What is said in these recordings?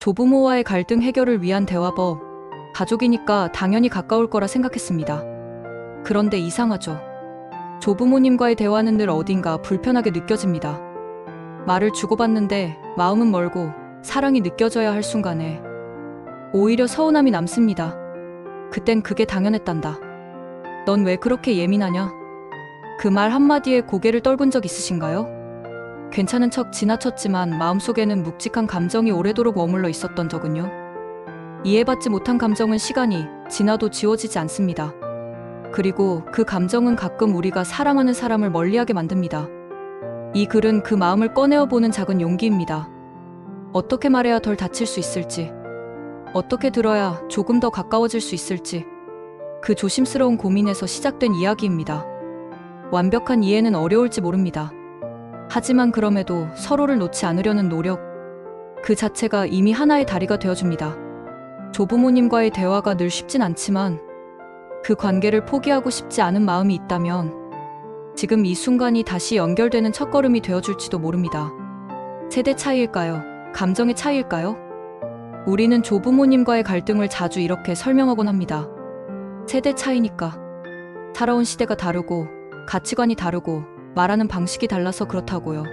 조부모와의 갈등 해결을 위한 대화법, 가족이니까 당연히 가까울 거라 생각했습니다. 그런데 이상하죠. 조부모님과의 대화는 늘 어딘가 불편하게 느껴집니다. 말을 주고받는데 마음은 멀고 사랑이 느껴져야 할 순간에 오히려 서운함이 남습니다. 그땐 그게 당연했단다. 넌 왜 그렇게 예민하냐? 그 말 한마디에 고개를 떨군 적 있으신가요? 괜찮은 척 지나쳤지만 마음속에는 묵직한 감정이 오래도록 머물러 있었던 적은요? 이해받지 못한 감정은 시간이 지나도 지워지지 않습니다. 그리고 그 감정은 가끔 우리가 사랑하는 사람을 멀리하게 만듭니다. 이 글은 그 마음을 꺼내어 보는 작은 용기입니다. 어떻게 말해야 덜 다칠 수 있을지, 어떻게 들어야 조금 더 가까워질 수 있을지, 그 조심스러운 고민에서 시작된 이야기입니다. 완벽한 이해는 어려울지 모릅니다. 하지만 그럼에도 서로를 놓지 않으려는 노력, 그 자체가 이미 하나의 다리가 되어줍니다. 조부모님과의 대화가 늘 쉽진 않지만 그 관계를 포기하고 싶지 않은 마음이 있다면 지금 이 순간이 다시 연결되는 첫걸음이 되어줄지도 모릅니다. 세대 차이일까요? 감정의 차이일까요? 우리는 조부모님과의 갈등을 자주 이렇게 설명하곤 합니다. 세대 차이니까. 살아온 시대가 다르고 가치관이 다르고 말하는 방식이 달라서 그렇다고요.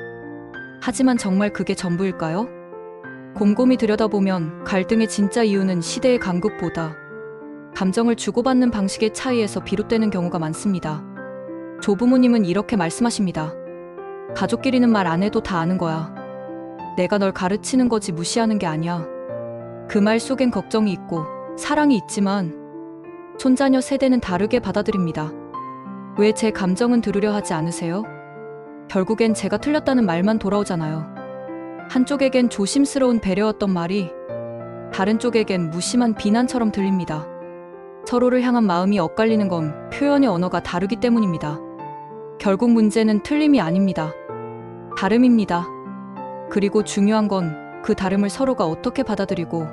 하지만 정말 그게 전부일까요? 곰곰이 들여다보면 갈등의 진짜 이유는 시대의 간극보다 감정을 주고받는 방식의 차이에서 비롯되는 경우가 많습니다. 조부모님은 이렇게 말씀하십니다. 가족끼리는 말 안 해도 다 아는 거야. 내가 널 가르치는 거지 무시하는 게 아니야. 그 말 속엔 걱정이 있고 사랑이 있지만 손자녀 세대는 다르게 받아들입니다. 왜 제 감정은 들으려 하지 않으세요? 결국엔 제가 틀렸다는 말만 돌아오잖아요. 한쪽에겐 조심스러운 배려였던 말이 다른 쪽에겐 무심한 비난처럼 들립니다. 서로를 향한 마음이 엇갈리는 건 표현의 언어가 다르기 때문입니다. 결국 문제는 틀림이 아닙니다. 다름입니다. 그리고 중요한 건 그 다름을 서로가 어떻게 받아들이고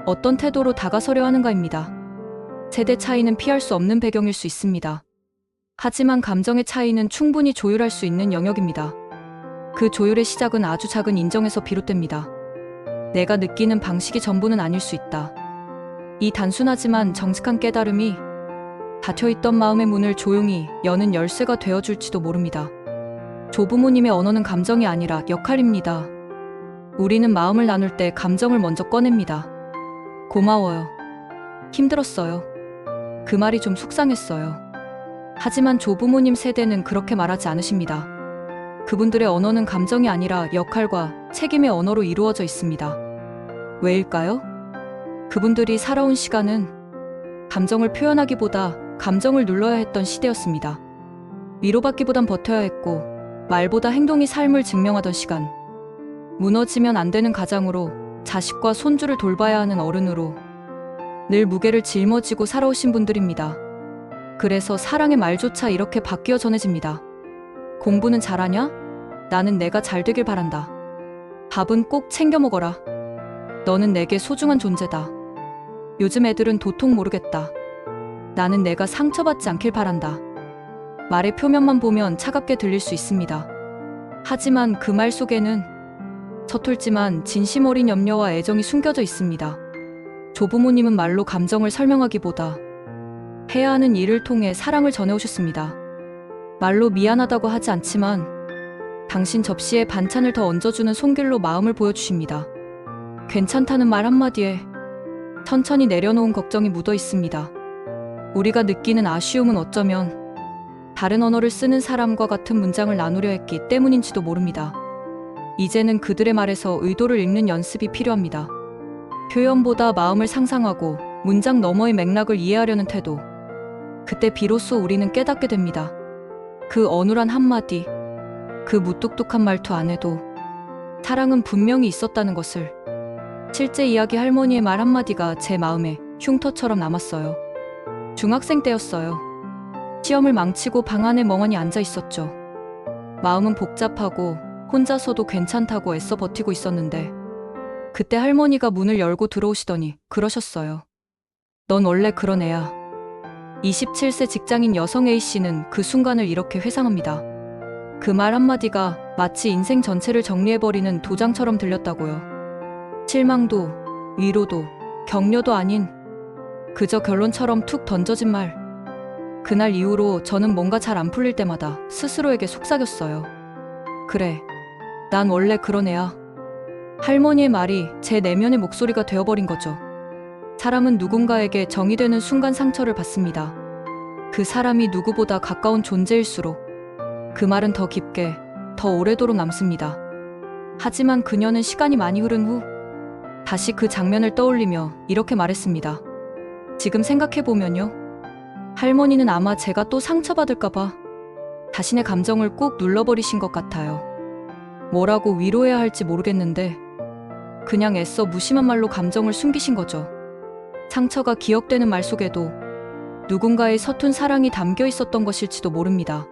어떤 태도로 다가서려 하는가입니다. 세대 차이는 피할 수 없는 배경일 수 있습니다. 하지만 감정의 차이는 충분히 조율할 수 있는 영역입니다. 그 조율의 시작은 아주 작은 인정에서 비롯됩니다. 내가 느끼는 방식이 전부는 아닐 수 있다. 이 단순하지만 정직한 깨달음이 닫혀있던 마음의 문을 조용히 여는 열쇠가 되어줄지도 모릅니다. 조부모님의 언어는 감정이 아니라 역할입니다. 우리는 마음을 나눌 때 감정을 먼저 꺼냅니다. 고마워요. 힘들었어요. 그 말이 좀 속상했어요. 하지만 조부모님 세대는 그렇게 말하지 않으십니다. 그분들의 언어는 감정이 아니라 역할과 책임의 언어로 이루어져 있습니다. 왜일까요? 그분들이 살아온 시간은 감정을 표현하기보다 감정을 눌러야 했던 시대였습니다. 위로받기보단 버텨야 했고 말보다 행동이 삶을 증명하던 시간. 무너지면 안 되는 가장으로, 자식과 손주를 돌봐야 하는 어른으로 늘 무게를 짊어지고 살아오신 분들입니다. 그래서 사랑의 말조차 이렇게 바뀌어 전해집니다. 공부는 잘하냐? 나는 내가 잘 되길 바란다. 밥은 꼭 챙겨 먹어라. 너는 내게 소중한 존재다. 요즘 애들은 도통 모르겠다. 나는 내가 상처받지 않길 바란다. 말의 표면만 보면 차갑게 들릴 수 있습니다. 하지만 그 말 속에는 서툴지만 진심 어린 염려와 애정이 숨겨져 있습니다. 조부모님은 말로 감정을 설명하기보다 해야 하는 일을 통해 사랑을 전해오셨습니다. 말로 미안하다고 하지 않지만 당신 접시에 반찬을 더 얹어주는 손길로 마음을 보여주십니다. 괜찮다는 말 한마디에 천천히 내려놓은 걱정이 묻어 있습니다. 우리가 느끼는 아쉬움은 어쩌면 다른 언어를 쓰는 사람과 같은 문장을 나누려 했기 때문인지도 모릅니다. 이제는 그들의 말에서 의도를 읽는 연습이 필요합니다. 표현보다 마음을 상상하고 문장 너머의 맥락을 이해하려는 태도. 그때 비로소 우리는 깨닫게 됩니다. 그 어눌한 한마디, 그 무뚝뚝한 말투 안에도 사랑은 분명히 있었다는 것을. 실제 이야기 할머니의 말 한마디가 제 마음에 흉터처럼 남았어요. 중학생 때였어요. 시험을 망치고 방 안에 멍하니 앉아 있었죠. 마음은 복잡하고 혼자서도 괜찮다고 애써 버티고 있었는데 그때 할머니가 문을 열고 들어오시더니 그러셨어요. 넌 원래 그런 애야. 27세 직장인 여성 A씨는 그 순간을 이렇게 회상합니다. 그 말 한마디가 마치 인생 전체를 정리해버리는 도장처럼 들렸다고요. 실망도, 위로도, 격려도 아닌 그저 결론처럼 툭 던져진 말. 그날 이후로 저는 뭔가 잘 안 풀릴 때마다 스스로에게 속삭였어요. 그래, 난 원래 그런 애야. 할머니의 말이 제 내면의 목소리가 되어버린 거죠. 사람은 누군가에게 정이 되는 순간 상처를 받습니다. 그 사람이 누구보다 가까운 존재일수록 그 말은 더 깊게, 더 오래도록 남습니다. 하지만 그녀는 시간이 많이 흐른 후 다시 그 장면을 떠올리며 이렇게 말했습니다. 지금 생각해보면요. 할머니는 아마 제가 또 상처받을까봐 자신의 감정을 꾹 눌러버리신 것 같아요. 뭐라고 위로해야 할지 모르겠는데 그냥 애써 무심한 말로 감정을 숨기신 거죠. 상처가 기억되는 말 속에도 누군가의 서툰 사랑이 담겨 있었던 것일지도 모릅니다.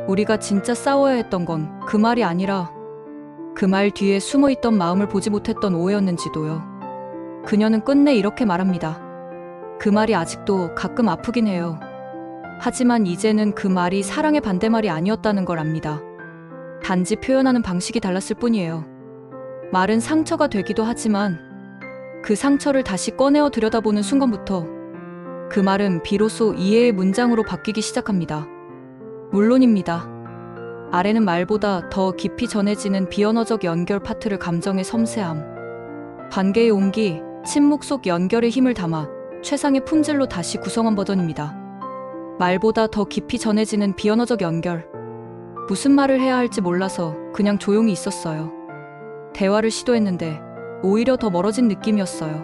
우리가 진짜 싸워야 했던 건 그 말이 아니라 그 말 뒤에 숨어있던 마음을 보지 못했던 오해였는지도요. 그녀는 끝내 이렇게 말합니다. 그 말이 아직도 가끔 아프긴 해요. 하지만 이제는 그 말이 사랑의 반대말이 아니었다는 걸 압니다. 단지 표현하는 방식이 달랐을 뿐이에요. 말은 상처가 되기도 하지만 그 상처를 다시 꺼내어 들여다보는 순간부터 그 말은 비로소 이해의 문장으로 바뀌기 시작합니다. 물론입니다. 아래는 말보다 더 깊이 전해지는 비언어적 연결 파트를 감정의 섬세함, 관계의 온기, 침묵 속 연결의 힘을 담아 최상의 품질로 다시 구성한 버전입니다. 말보다 더 깊이 전해지는 비언어적 연결. 무슨 말을 해야 할지 몰라서 그냥 조용히 있었어요. 대화를 시도했는데 오히려 더 멀어진 느낌이었어요.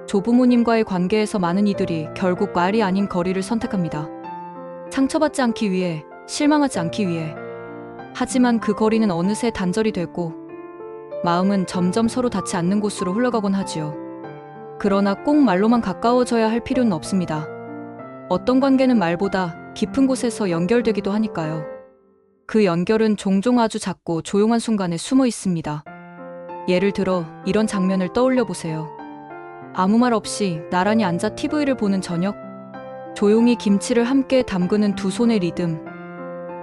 조부모님과의 관계에서 많은 이들이 결국 말이 아닌 거리를 선택합니다. 상처받지 않기 위해, 실망하지 않기 위해. 하지만 그 거리는 어느새 단절이 되고 마음은 점점 서로 닿지 않는 곳으로 흘러가곤 하지요. 그러나 꼭 말로만 가까워져야 할 필요는 없습니다. 어떤 관계는 말보다 깊은 곳에서 연결되기도 하니까요. 그 연결은 종종 아주 작고 조용한 순간에 숨어 있습니다. 예를 들어 이런 장면을 떠올려 보세요. 아무 말 없이 나란히 앉아 TV를 보는 저녁, 조용히 김치를 함께 담그는 두 손의 리듬,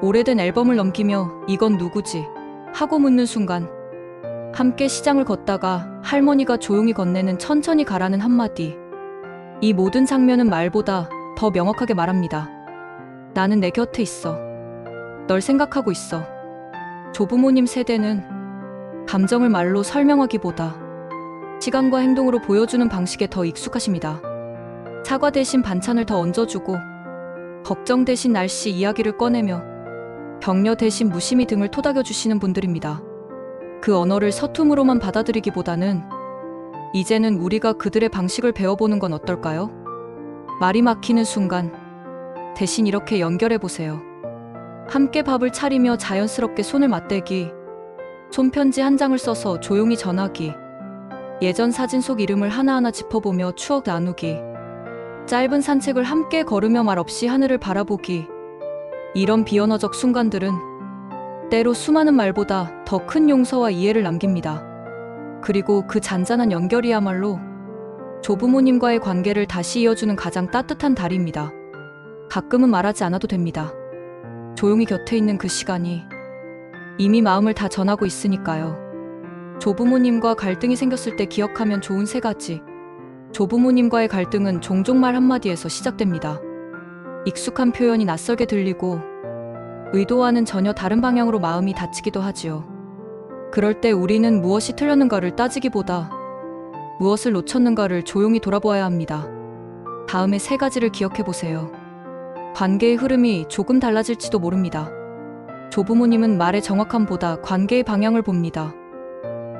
오래된 앨범을 넘기며 이건 누구지? 하고 묻는 순간, 함께 시장을 걷다가 할머니가 조용히 건네는 천천히 가라는 한마디. 이 모든 장면은 말보다 더 명확하게 말합니다. 나는 내 곁에 있어. 널 생각하고 있어. 조부모님 세대는 감정을 말로 설명하기보다 시간과 행동으로 보여주는 방식에 더 익숙하십니다. 사과 대신 반찬을 더 얹어주고, 걱정 대신 날씨 이야기를 꺼내며, 격려 대신 무심히 등을 토닥여주시는 분들입니다. 그 언어를 서툼으로만 받아들이기보다는 이제는 우리가 그들의 방식을 배워보는 건 어떨까요? 말이 막히는 순간 대신 이렇게 연결해보세요. 함께 밥을 차리며 자연스럽게 손을 맞대기, 손편지 한 장을 써서 조용히 전하기, 예전 사진 속 이름을 하나하나 짚어보며 추억 나누기, 짧은 산책을 함께 걸으며 말없이 하늘을 바라보기. 이런 비언어적 순간들은 때로 수많은 말보다 더 큰 용서와 이해를 남깁니다. 그리고 그 잔잔한 연결이야말로 조부모님과의 관계를 다시 이어주는 가장 따뜻한 다리입니다. 가끔은 말하지 않아도 됩니다. 조용히 곁에 있는 그 시간이 이미 마음을 다 전하고 있으니까요. 조부모님과 갈등이 생겼을 때 기억하면 좋은 세 가지. 조부모님과의 갈등은 종종 말 한마디에서 시작됩니다. 익숙한 표현이 낯설게 들리고 의도와는 전혀 다른 방향으로 마음이 다치기도 하지요. 그럴 때 우리는 무엇이 틀렸는가를 따지기보다 무엇을 놓쳤는가를 조용히 돌아보아야 합니다. 다음에 세 가지를 기억해보세요. 관계의 흐름이 조금 달라질지도 모릅니다. 조부모님은 말의 정확함보다 관계의 방향을 봅니다.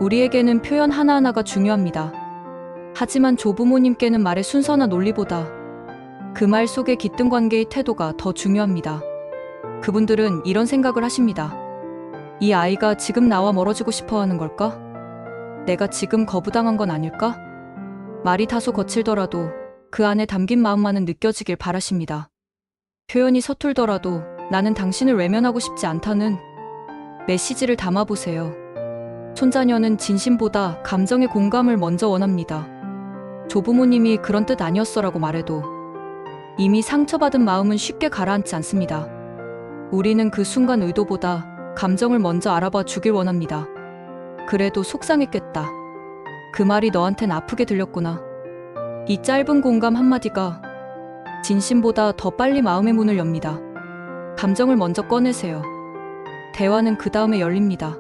우리에게는 표현 하나하나가 중요합니다. 하지만 조부모님께는 말의 순서나 논리보다 그 말 속에 깃든 관계의 태도가 더 중요합니다. 그분들은 이런 생각을 하십니다. 이 아이가 지금 나와 멀어지고 싶어 하는 걸까? 내가 지금 거부당한 건 아닐까? 말이 다소 거칠더라도 그 안에 담긴 마음만은 느껴지길 바라십니다. 표현이 서툴더라도 나는 당신을 외면하고 싶지 않다는 메시지를 담아보세요. 손자녀는 진심보다 감정의 공감을 먼저 원합니다. 조부모님이 그런 뜻 아니었어라고 말해도 이미 상처받은 마음은 쉽게 가라앉지 않습니다. 우리는 그 순간 의도보다 감정을 먼저 알아봐 주길 원합니다. 그래도 속상했겠다. 그 말이 너한텐 아프게 들렸구나. 이 짧은 공감 한마디가 진심보다 더 빨리 마음의 문을 엽니다. 감정을 먼저 꺼내세요. 대화는 그 다음에 열립니다.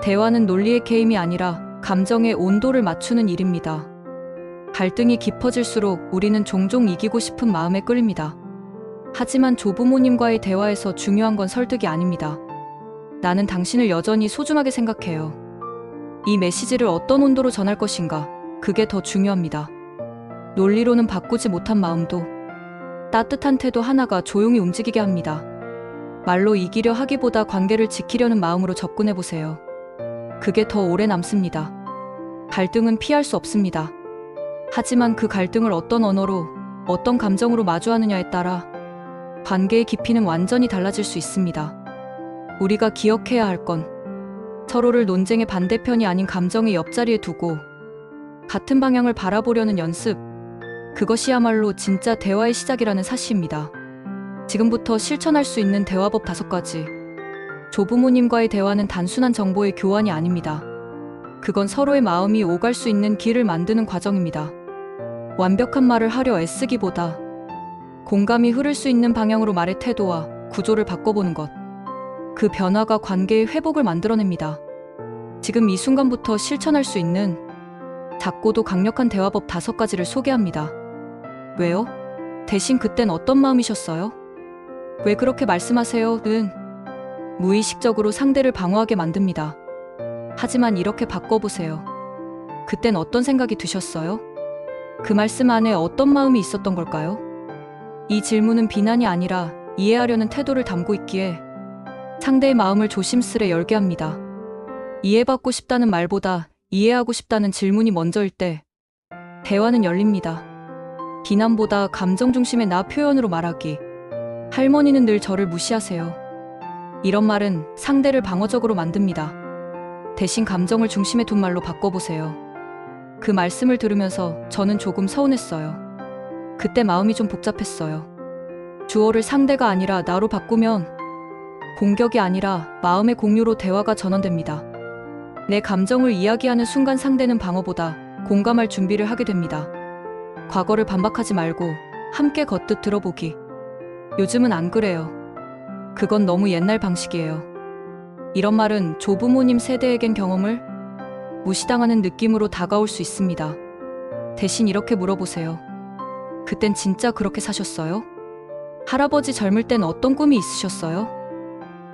대화는 논리의 게임이 아니라 감정의 온도를 맞추는 일입니다. 갈등이 깊어질수록 우리는 종종 이기고 싶은 마음에 끌립니다. 하지만 조부모님과의 대화에서 중요한 건 설득이 아닙니다. 나는 당신을 여전히 소중하게 생각해요. 이 메시지를 어떤 온도로 전할 것인가, 그게 더 중요합니다. 논리로는 바꾸지 못한 마음도, 따뜻한 태도 하나가 조용히 움직이게 합니다. 말로 이기려 하기보다 관계를 지키려는 마음으로 접근해보세요. 그게 더 오래 남습니다. 갈등은 피할 수 없습니다. 하지만 그 갈등을 어떤 언어로, 어떤 감정으로 마주하느냐에 따라 관계의 깊이는 완전히 달라질 수 있습니다. 우리가 기억해야 할 건 서로를 논쟁의 반대편이 아닌 감정의 옆자리에 두고 같은 방향을 바라보려는 연습, 그것이야말로 진짜 대화의 시작이라는 사실입니다. 지금부터 실천할 수 있는 대화법 5가지. 조부모님과의 대화는 단순한 정보의 교환이 아닙니다. 그건 서로의 마음이 오갈 수 있는 길을 만드는 과정입니다. 완벽한 말을 하려 애쓰기보다 공감이 흐를 수 있는 방향으로 말의 태도와 구조를 바꿔보는 것. 그 변화가 관계의 회복을 만들어냅니다. 지금 이 순간부터 실천할 수 있는 작고도 강력한 대화법 5가지를 소개합니다. 왜요? 대신 그땐 어떤 마음이셨어요? 왜 그렇게 말씀하세요? 는 무의식적으로 상대를 방어하게 만듭니다. 하지만 이렇게 바꿔보세요. 그땐 어떤 생각이 드셨어요? 그 말씀 안에 어떤 마음이 있었던 걸까요? 이 질문은 비난이 아니라 이해하려는 태도를 담고 있기에 상대의 마음을 조심스레 열게 합니다. 이해받고 싶다는 말보다 이해하고 싶다는 질문이 먼저일 때 대화는 열립니다. 비난보다 감정 중심의 나 표현으로 말하기. 할머니는 늘 저를 무시하세요. 이런 말은 상대를 방어적으로 만듭니다. 대신 감정을 중심에 둔 말로 바꿔보세요. 그 말씀을 들으면서 저는 조금 서운했어요. 그때 마음이 좀 복잡했어요. 주어를 상대가 아니라 나로 바꾸면 공격이 아니라 마음의 공유로 대화가 전환됩니다. 내 감정을 이야기하는 순간 상대는 방어보다 공감할 준비를 하게 됩니다. 과거를 반박하지 말고 함께 겉뜻 들어보기. 요즘은 안 그래요. 그건 너무 옛날 방식이에요. 이런 말은 조부모님 세대에겐 경험을 무시당하는 느낌으로 다가올 수 있습니다. 대신 이렇게 물어보세요. 그땐 진짜 그렇게 사셨어요? 할아버지 젊을 땐 어떤 꿈이 있으셨어요?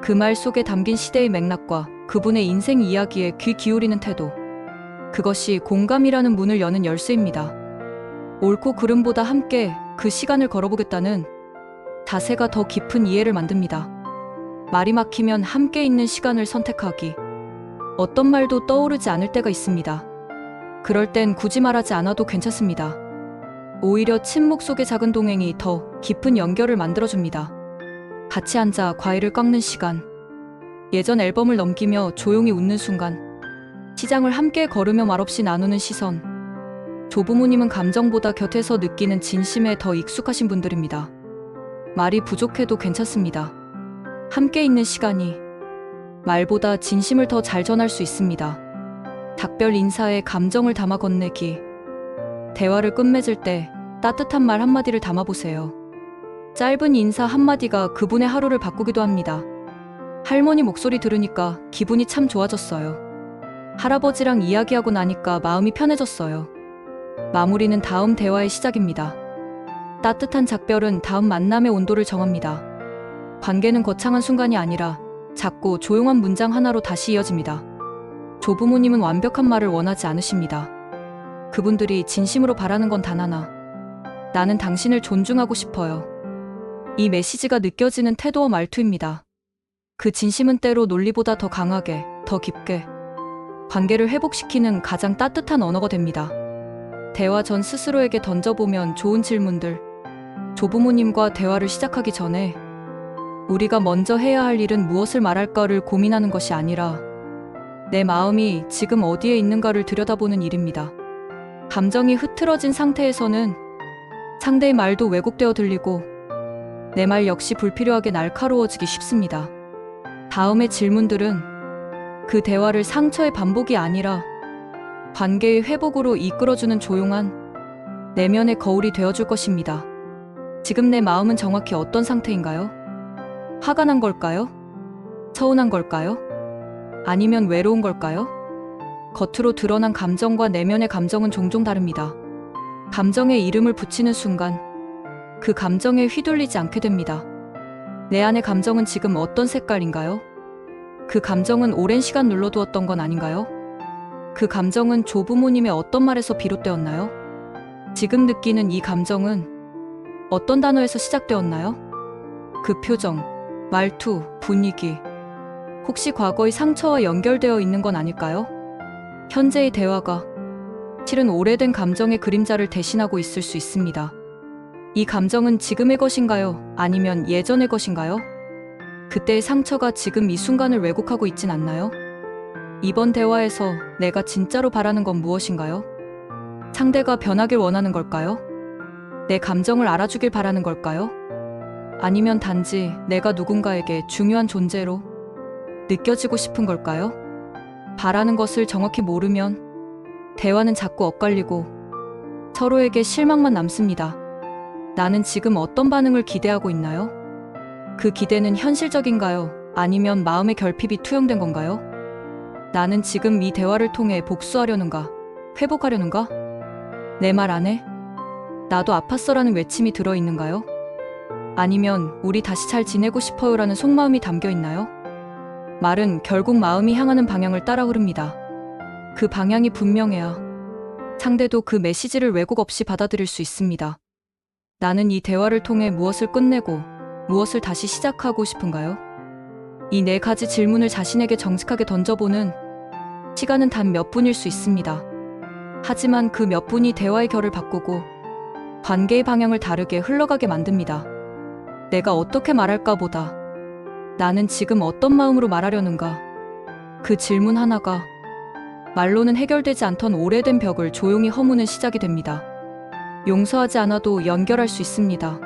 그 말 속에 담긴 시대의 맥락과 그분의 인생 이야기에 귀 기울이는 태도. 그것이 공감이라는 문을 여는 열쇠입니다. 옳고 그름보다 함께 그 시간을 걸어보겠다는 자세가 더 깊은 이해를 만듭니다. 말이 막히면 함께 있는 시간을 선택하기. 어떤 말도 떠오르지 않을 때가 있습니다. 그럴 땐 굳이 말하지 않아도 괜찮습니다. 오히려 침묵 속의 작은 동행이 더 깊은 연결을 만들어줍니다. 같이 앉아 과일을 깎는 시간. 예전 앨범을 넘기며 조용히 웃는 순간. 시장을 함께 걸으며 말없이 나누는 시선. 조부모님은 감정보다 곁에서 느끼는 진심에 더 익숙하신 분들입니다. 말이 부족해도 괜찮습니다. 함께 있는 시간이 말보다 진심을 더 잘 전할 수 있습니다. 작별 인사에 감정을 담아 건네기. 대화를 끝맺을 때 따뜻한 말 한마디를 담아보세요. 짧은 인사 한마디가 그분의 하루를 바꾸기도 합니다. 할머니 목소리 들으니까 기분이 참 좋아졌어요. 할아버지랑 이야기하고 나니까 마음이 편해졌어요. 마무리는 다음 대화의 시작입니다. 따뜻한 작별은 다음 만남의 온도를 정합니다. 관계는 거창한 순간이 아니라 작고 조용한 문장 하나로 다시 이어집니다. 조부모님은 완벽한 말을 원하지 않으십니다. 그분들이 진심으로 바라는 건 단 하나. 나는 당신을 존중하고 싶어요. 이 메시지가 느껴지는 태도와 말투입니다. 그 진심은 때로 논리보다 더 강하게, 더 깊게 관계를 회복시키는 가장 따뜻한 언어가 됩니다. 대화 전 스스로에게 던져보면 좋은 질문들. 조부모님과 대화를 시작하기 전에 우리가 먼저 해야 할 일은 무엇을 말할까를 고민하는 것이 아니라 내 마음이 지금 어디에 있는가를 들여다보는 일입니다. 감정이 흐트러진 상태에서는 상대의 말도 왜곡되어 들리고 내 말 역시 불필요하게 날카로워지기 쉽습니다. 다음의 질문들은 그 대화를 상처의 반복이 아니라 관계의 회복으로 이끌어주는 조용한 내면의 거울이 되어줄 것입니다. 지금 내 마음은 정확히 어떤 상태인가요? 화가 난 걸까요? 서운한 걸까요? 아니면 외로운 걸까요? 겉으로 드러난 감정과 내면의 감정은 종종 다릅니다. 감정에 이름을 붙이는 순간 그 감정에 휘둘리지 않게 됩니다. 내 안의 감정은 지금 어떤 색깔인가요? 그 감정은 오랜 시간 눌러두었던 건 아닌가요? 그 감정은 조부모님의 어떤 말에서 비롯되었나요? 지금 느끼는 이 감정은 어떤 단어에서 시작되었나요? 그 표정, 말투, 분위기, 혹시 과거의 상처와 연결되어 있는 건 아닐까요? 현재의 대화가 실은 오래된 감정의 그림자를 대신하고 있을 수 있습니다. 이 감정은 지금의 것인가요? 아니면 예전의 것인가요? 그때의 상처가 지금 이 순간을 왜곡하고 있진 않나요? 이번 대화에서 내가 진짜로 바라는 건 무엇인가요? 상대가 변하길 원하는 걸까요? 내 감정을 알아주길 바라는 걸까요? 아니면 단지 내가 누군가에게 중요한 존재로 느껴지고 싶은 걸까요? 바라는 것을 정확히 모르면 대화는 자꾸 엇갈리고 서로에게 실망만 남습니다. 나는 지금 어떤 반응을 기대하고 있나요? 그 기대는 현실적인가요? 아니면 마음의 결핍이 투영된 건가요? 나는 지금 이 대화를 통해 복수하려는가? 회복하려는가? 내 말 안에 나도 아팠어라는 외침이 들어있는가요? 아니면 우리 다시 잘 지내고 싶어요라는 속마음이 담겨 있나요? 말은 결국 마음이 향하는 방향을 따라 흐릅니다. 그 방향이 분명해야 상대도 그 메시지를 왜곡 없이 받아들일 수 있습니다. 나는 이 대화를 통해 무엇을 끝내고 무엇을 다시 시작하고 싶은가요? 이 네 가지 질문을 자신에게 정직하게 던져보는 시간은 단 몇 분일 수 있습니다. 하지만 그 몇 분이 대화의 결을 바꾸고 관계의 방향을 다르게 흘러가게 만듭니다. 내가 어떻게 말할까 보다 나는 지금 어떤 마음으로 말하려는가? 그 질문 하나가 말로는 해결되지 않던 오래된 벽을 조용히 허무는 시작이 됩니다. 용서하지 않아도 연결할 수 있습니다.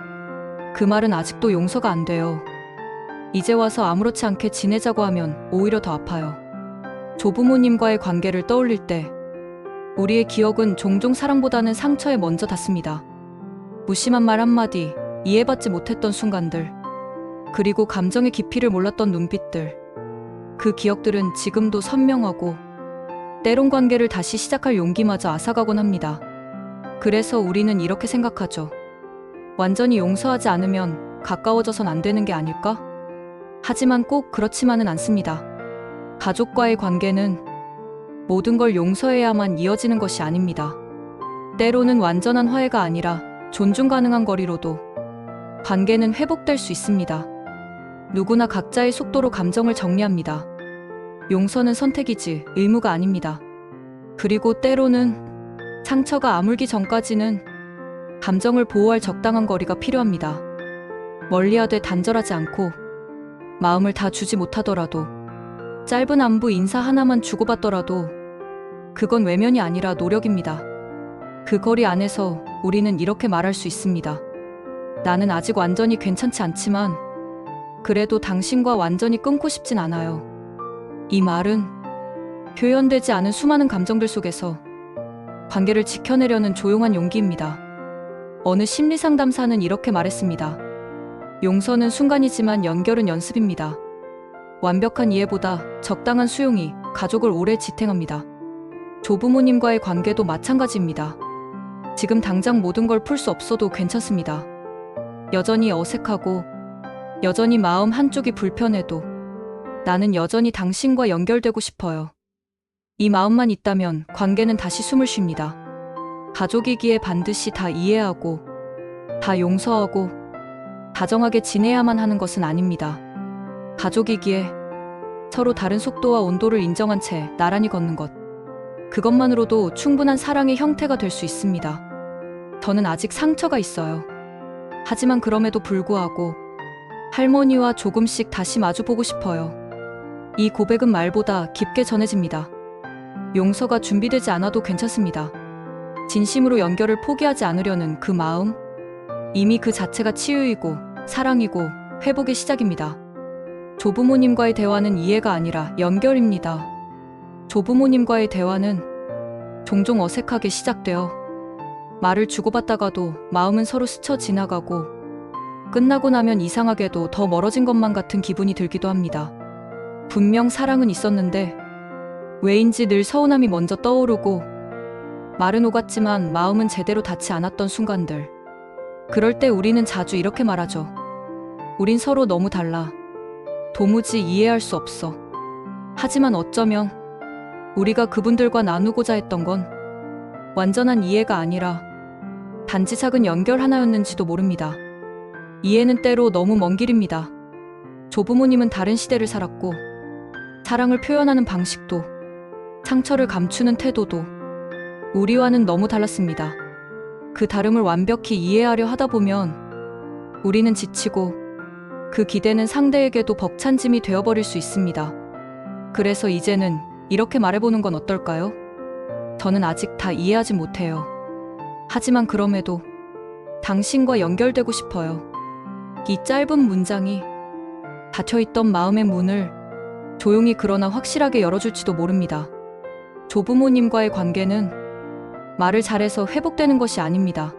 그 말은 아직도 용서가 안 돼요. 이제 와서 아무렇지 않게 지내자고 하면 오히려 더 아파요. 조부모님과의 관계를 떠올릴 때 우리의 기억은 종종 사랑보다는 상처에 먼저 닿습니다. 무심한 말 한마디, 이해받지 못했던 순간들, 그리고 감정의 깊이를 몰랐던 눈빛들. 그 기억들은 지금도 선명하고 때론 관계를 다시 시작할 용기마저 앗아가곤 합니다. 그래서 우리는 이렇게 생각하죠. 완전히 용서하지 않으면 가까워져선 안 되는 게 아닐까? 하지만 꼭 그렇지만은 않습니다. 가족과의 관계는 모든 걸 용서해야만 이어지는 것이 아닙니다. 때로는 완전한 화해가 아니라 존중 가능한 거리로도 관계는 회복될 수 있습니다. 누구나 각자의 속도로 감정을 정리합니다. 용서는 선택이지 의무가 아닙니다. 그리고 때로는 상처가 아물기 전까지는 감정을 보호할 적당한 거리가 필요합니다. 멀리하되 단절하지 않고 마음을 다 주지 못하더라도 짧은 안부 인사 하나만 주고받더라도 그건 외면이 아니라 노력입니다. 그 거리 안에서 우리는 이렇게 말할 수 있습니다. 나는 아직 완전히 괜찮지 않지만 그래도 당신과 완전히 끊고 싶진 않아요. 이 말은 표현되지 않은 수많은 감정들 속에서 관계를 지켜내려는 조용한 용기입니다. 어느 심리상담사는 이렇게 말했습니다. 용서는 순간이지만 연결은 연습입니다. 완벽한 이해보다 적당한 수용이 가족을 오래 지탱합니다. 조부모님과의 관계도 마찬가지입니다. 지금 당장 모든 걸 풀 수 없어도 괜찮습니다. 여전히 어색하고 여전히 마음 한쪽이 불편해도 나는 여전히 당신과 연결되고 싶어요. 이 마음만 있다면 관계는 다시 숨을 쉽니다. 가족이기에 반드시 다 이해하고 다 용서하고 다정하게 지내야만 하는 것은 아닙니다. 가족이기에 서로 다른 속도와 온도를 인정한 채 나란히 걷는 것, 그것만으로도 충분한 사랑의 형태가 될 수 있습니다. 저는 아직 상처가 있어요. 하지만 그럼에도 불구하고 할머니와 조금씩 다시 마주보고 싶어요. 이 고백은 말보다 깊게 전해집니다. 용서가 준비되지 않아도 괜찮습니다. 진심으로 연결을 포기하지 않으려는 그 마음, 이미 그 자체가 치유이고 사랑이고 회복의 시작입니다. 조부모님과의 대화는 이해가 아니라 연결입니다. 조부모님과의 대화는 종종 어색하게 시작되어 말을 주고받다가도 마음은 서로 스쳐 지나가고 끝나고 나면 이상하게도 더 멀어진 것만 같은 기분이 들기도 합니다. 분명 사랑은 있었는데 왜인지 늘 서운함이 먼저 떠오르고 말은 오갔지만 마음은 제대로 닿지 않았던 순간들. 그럴 때 우리는 자주 이렇게 말하죠. 우린 서로 너무 달라. 도무지 이해할 수 없어. 하지만 어쩌면 우리가 그분들과 나누고자 했던 건 완전한 이해가 아니라 단지 작은 연결 하나였는지도 모릅니다. 이해는 때로 너무 먼 길입니다. 조부모님은 다른 시대를 살았고 사랑을 표현하는 방식도 상처를 감추는 태도도 우리와는 너무 달랐습니다. 그 다름을 완벽히 이해하려 하다 보면 우리는 지치고 그 기대는 상대에게도 벅찬 짐이 되어버릴 수 있습니다. 그래서 이제는 이렇게 말해보는 건 어떨까요? 저는 아직 다 이해하지 못해요. 하지만 그럼에도 당신과 연결되고 싶어요. 이 짧은 문장이 닫혀있던 마음의 문을 조용히 그러나 확실하게 열어줄지도 모릅니다. 조부모님과의 관계는 말을 잘해서 회복되는 것이 아닙니다.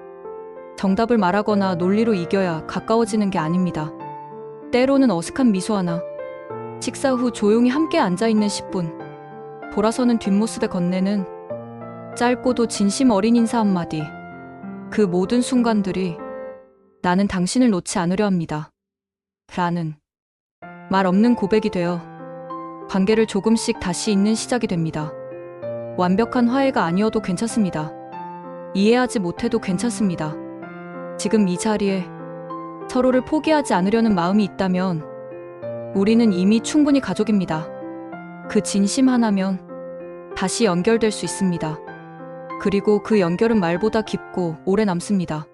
정답을 말하거나 논리로 이겨야 가까워지는 게 아닙니다. 때로는 어색한 미소 하나, 식사 후 조용히 함께 앉아있는 10분, 돌아서는 뒷모습에 건네는 짧고도 진심 어린 인사 한마디, 그 모든 순간들이 나는 당신을 놓지 않으려 합니다. 라는 말 없는 고백이 되어 관계를 조금씩 다시 잇는 시작이 됩니다. 완벽한 화해가 아니어도 괜찮습니다. 이해하지 못해도 괜찮습니다. 지금 이 자리에 서로를 포기하지 않으려는 마음이 있다면 우리는 이미 충분히 가족입니다. 그 진심 하나면 다시 연결될 수 있습니다. 그리고 그 연결은 말보다 깊고 오래 남습니다.